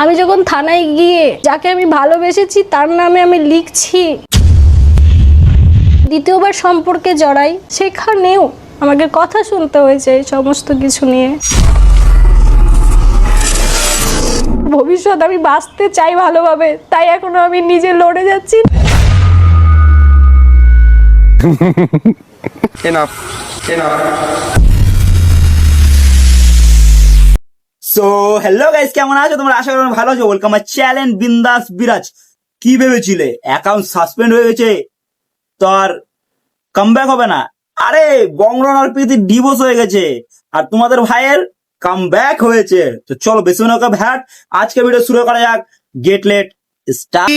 আমি যখন থানায় গিয়ে যাকে আমি ভালোবেসেছি তার নামে আমি লিখছি দ্বিতীয়বার সম্পর্কে জড়াই, সেখানেও আমাকে কথা শুনতে হয়েছে এই সমস্ত কিছু নিয়ে। ভবিষ্যৎ আমি বাঁচতে চাই ভালোভাবে, তাই এখনো আমি নিজে লড়ে যাচ্ছি। সো হ্যালো গাইস, কেমন আছো তোমরা? আশা করি ভালো আছো। ওয়েলকাম মাই চ্যানেল বিন্দাস বিরাজ। কি ভেবেছিলে অ্যাকাউন্ট সাসপেন্ড হয়ে গেছে তো আর কামব্যাক হবে না? আরে বংরন আর প্রীতি ডিভোর্স হয়ে গেছে আর তোমাদের ভাইয়ের কামব্যাক হয়েছে। তো চলো বেশি না কথা ভ্যাট, আজকে ভিডিও শুরু করা যাক। Get let start.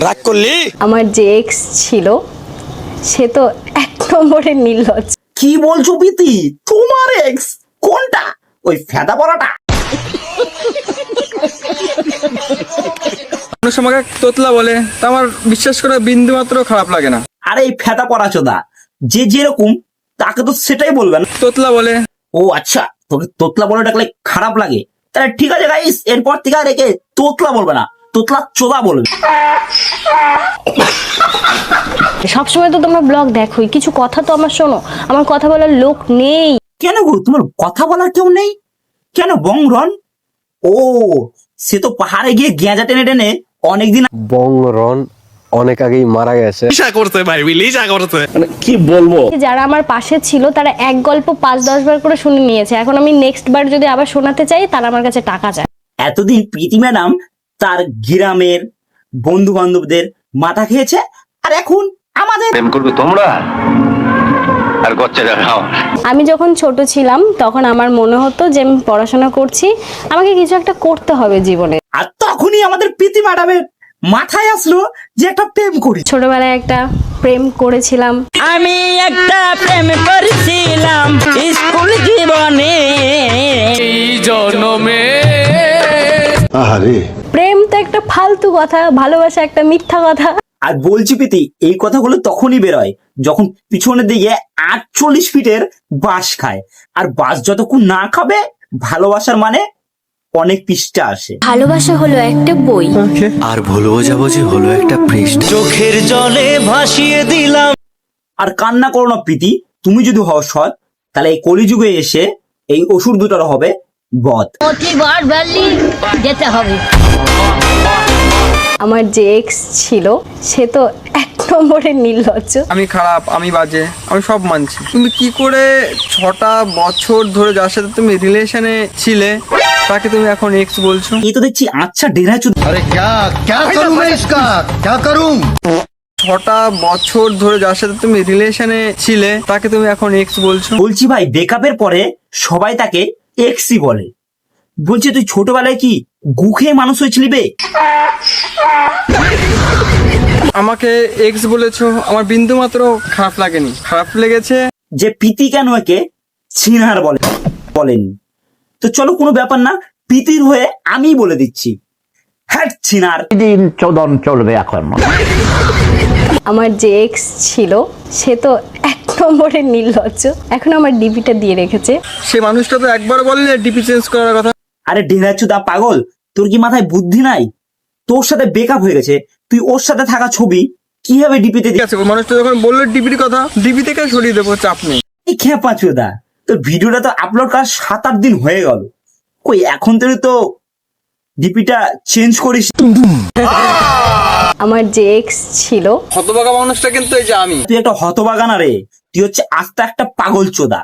রাগ করলি? আমার যে এক্স ছিল সে তো এক নম্বরের নির্লজ্জ। কি বলছো প্রীতি? তোমার এক্স কোনটা? ওই ফেদা পড়াটা? মানুষ আমাকে তোতলা বলে, তা আমার বিশ্বাস করে বিন্দু মাত্র খারাপ লাগে না। আরে এই ফেদা পড়া চোদা যে যেরকম তাকে তো সেটাই বলবেন। তোতলা বলে। ও আচ্ছা, তোকে তোতলা বলে ডাকলে খারাপ লাগে? তাহলে ঠিক আছে গাইস, এরপর থেকে আর একে তোতলা বলবে না, তোতলা চোদা বলবে। সবসময় তো তোমরা ব্লগ দেখোই, কিছু কথা তো আমার শোনো। আমার কথা বলার লোক নেই। কেন গো, তোমার কথা বলার কেউ নেই কেন? বংরন ও সে তো পাহাড়ে গিয়ে গেঁজা টেনে টেনে অনেকদিন। বংরন অনেক আগেই মারা গেছে। যারা আমার পাশে ছিল তারা এক গল্প 5-10 বার করে শুনে নিয়েছে। এখন আমি নেক্সট বার যদি আবার শোনাতে চাই তারা আমার কাছে টাকা চায়। এতদিন প্রীতি ম্যাডাম তার গ্রামের বন্ধু বান্ধবদের মাথা খেয়েছে, আর এখন আমাদের প্রেম করবে তোমরা আর গচ্চা দেখাও। আমি যখন ছোট ছিলাম তখন আমার মনে হতো যে আমি পড়াশোনা করছি, আমাকে কিছু একটা করতে হবে জীবনে। আর তখনই আমাদের প্রীতি ম্যাডামের মাথায় আসলো যে একটা প্রেম করি। ছোটবেলায় একটা প্রেম করেছিলাম। আমি একটা প্রেম করেছিলাম স্কুল জীবনে। প্রেম তো একটা ফালতু কথা, ভালোবাসা একটা মিথ্যা কথা। আর বলছি প্রীতি, এই কথাগুলো তখনই বেরোয় যখন পিছনের দিকে 48 ফিটের বাঁশ খায়। আর বাঁশ যতক্ষণ না খাবে ভালোবাসার মানে অনেক পৃষ্ঠা আসে। ভালোবাসা হলো একটা বই। আর ভুলবো যাবো যে হলো একটা পৃষ্ঠা। চোখের জলে ভাসিয়ে দিলাম। আর কান্না করো না প্রীতি, তুমি যদি হও সৎ তাহলে এই কলিযুগে এসে এই অসুর দুটার হবে বধ। প্রতিবার বললি যেতে হবে। আমার যে এক্স ছিল সে তো এক নম্বরের নির্লজ্জ। আমি খারাপ, আমি বাজে, আমি সব মানছি। তুমি কি করে 6টা বছর ধরে যার সাথে তুমি রিলেশনে ছিলে তাকে তুমি এখন এক্স বলছো? এই তো দেখছি আচ্ছা ডেরা চুদ। 6টা বছর ধরে যার সাথে তুমি রিলেশনে ছিলে তাকে তুমি এখন এক্স বলছো? বলছি ভাই, ব্রেকআপের পরে সবাই তাকে এক্সই বলে। বলছি তুই ছোটবেলায় কি গু খেয়ে মানুষ হয়েছিলি বে? আমাকে এক্স বলেছো, আমার বিন্দু মাত্র খারাপ লাগেনি। খারাপ লেগেছে যে প্রীতি কেন একে ছিনার বলেনি। তো চলো কোনো ব্যাপার না, প্রীতির হয়ে আমি বলে দিচ্ছি, হ্যাঁ ছিনার। দিন চোদন চলবে এখন। আমার যে এক্স ছিল সে তো এক নম্বরের নির্লজ্জ। এখন আমার ডিপিটা দিয়ে রেখেছে। সে মানুষটা তো একবার বললে ডিপি চেঞ্জ করার কথা। আরে ডেরাচুদা পাগল, তোর কি মাথায় বুদ্ধি নাই? তোর সাথে ব্রেকআপ হয়ে গেছে, তুই ওর সাথে থাকা ছবি কিভাবে ডিপিতে ঠিক আছে, ওই মানুষটা যখন বললো ডিপির কথা, ডিপি থেকে সরিয়ে দেবো, চাপ নেই। এই খেপাচুদা, তোর ভিডিওটা তো আপলোড করার 7-8 দিন হয়ে গেল, কই এখন তো ডিপিটা চেঞ্জ করিস? আমার যে এক্স ছিল হতভাগা মানুষটা কিন্তু এই যে আমি। তুই একটা হতবাগানা রে, তুই হচ্ছে আস্তে একটা পাগল চোদা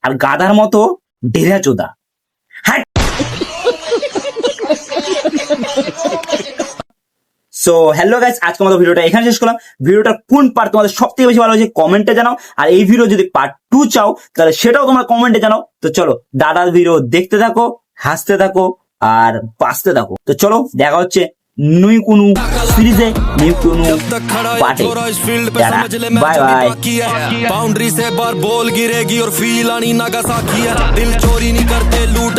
আর গাধার মতো ডেরা চোদা। হ্যাঁ। সো হ্যালো গাইস, আজকে আমাদের ভিডিওটা এখানে শেষ করলাম। ভিডিওটার কোন পার্ট তোমাদের সব থেকে বেশি ভালো হয়েছে কমেন্টে জানাও, আর এই ভিডিও যদি পার্ট 2 চাও তাহলে সেটাও তোমরা কমেন্টে জানাও। তো চলো দাদার ভিডিও দেখতে থাকো, হাসতে থাকো আর বাঁচতে থাকো। তো চলো দেখা হচ্ছে নুই কুনু সিরিজে, নুই কুনু পার্টে। Bye bye. बाउंड्री से बार बॉल गिरेगी और फील आनी नागासाकी है। दिल चोरी नहीं करते लूट